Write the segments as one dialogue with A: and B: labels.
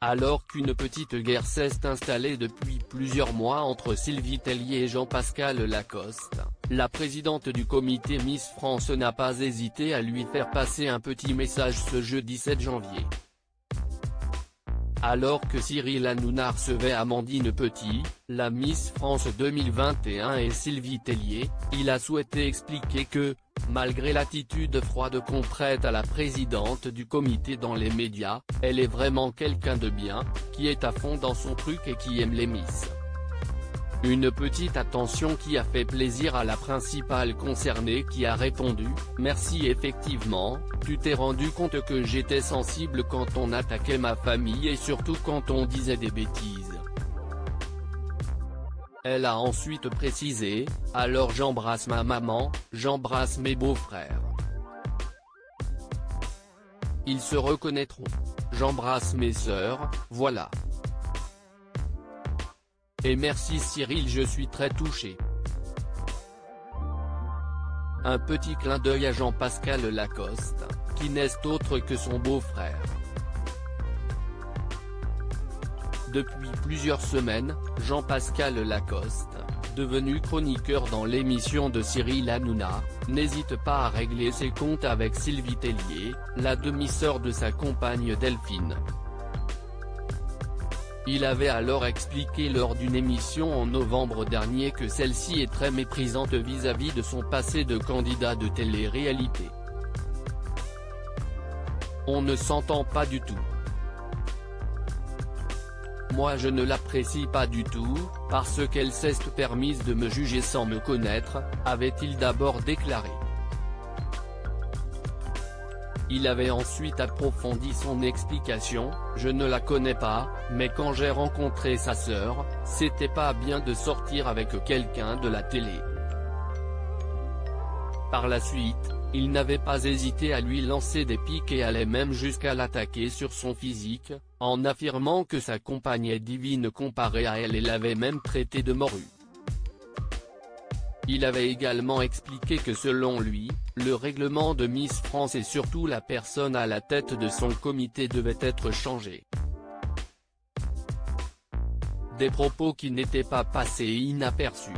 A: Alors qu'une petite guerre s'est installée depuis plusieurs mois entre Sylvie Tellier et Jean-Pascal Lacoste, la présidente du comité Miss France n'a pas hésité à lui faire passer un petit message ce jeudi 7 janvier. Alors que Cyril Hanouna recevait Amandine Petit, la Miss France 2021 et Sylvie Tellier, il a souhaité expliquer que, malgré l'attitude froide qu'on prête à la présidente du comité dans les médias, elle est vraiment quelqu'un de bien, qui est à fond dans son truc et qui aime les Miss. Une petite attention qui a fait plaisir à la principale concernée qui a répondu « Merci effectivement, tu t'es rendu compte que j'étais sensible quand on attaquait ma famille et surtout quand on disait des bêtises ». Elle a ensuite précisé « Alors j'embrasse ma maman, j'embrasse mes beaux-frères. Ils se reconnaîtront. J'embrasse mes sœurs, voilà. Et merci Cyril, je suis très touché. » Un petit clin d'œil à Jean-Pascal Lacoste, qui n'est autre que son beau-frère. Depuis plusieurs semaines, Jean-Pascal Lacoste, devenu chroniqueur dans l'émission de Cyril Hanouna, n'hésite pas à régler ses comptes avec Sylvie Tellier, la demi-sœur de sa compagne Delphine. Il avait alors expliqué lors d'une émission en novembre dernier que celle-ci est très méprisante vis-à-vis de son passé de candidat de télé-réalité. On ne s'entend pas du tout. Moi je ne l'apprécie pas du tout, parce qu'elle s'est permise de me juger sans me connaître, avait-il d'abord déclaré. Il avait ensuite approfondi son explication, « Je ne la connais pas, mais quand j'ai rencontré sa sœur, c'était pas bien de sortir avec quelqu'un de la télé. » Par la suite, il n'avait pas hésité à lui lancer des piques et allait même jusqu'à l'attaquer sur son physique, en affirmant que sa compagne est divine comparée à elle et l'avait même traité de morue. Il avait également expliqué que selon lui, le règlement de Miss France et surtout la personne à la tête de son comité devait être changé. Des propos qui n'étaient pas passés inaperçus.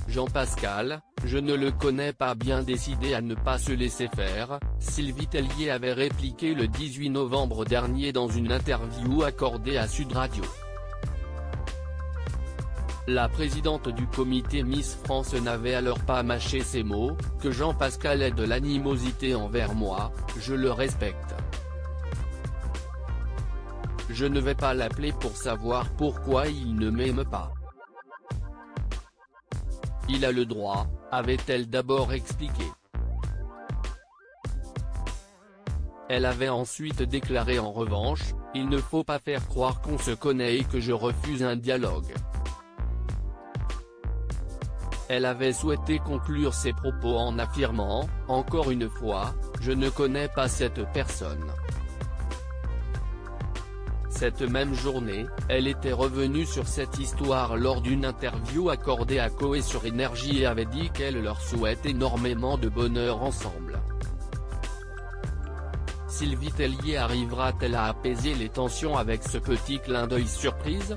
A: Jean-Pascal, je ne le connais pas bien, décidé à ne pas se laisser faire, Sylvie Tellier avait répliqué le 18 novembre dernier dans une interview accordée à Sud Radio. La présidente du comité Miss France n'avait alors pas mâché ses mots, que Jean-Pascal ait de l'animosité envers moi, je le respecte. Je ne vais pas l'appeler pour savoir pourquoi il ne m'aime pas. Il a le droit, avait-elle d'abord expliqué. Elle avait ensuite déclaré en revanche, il ne faut pas faire croire qu'on se connaît et que je refuse un dialogue. Elle avait souhaité conclure ses propos en affirmant, encore une fois, je ne connais pas cette personne. Cette même journée, elle était revenue sur cette histoire lors d'une interview accordée à Coé sur Énergie et avait dit qu'elle leur souhaite énormément de bonheur ensemble. Sylvie Tellier arrivera-t-elle à apaiser les tensions avec ce petit clin d'œil surprise ?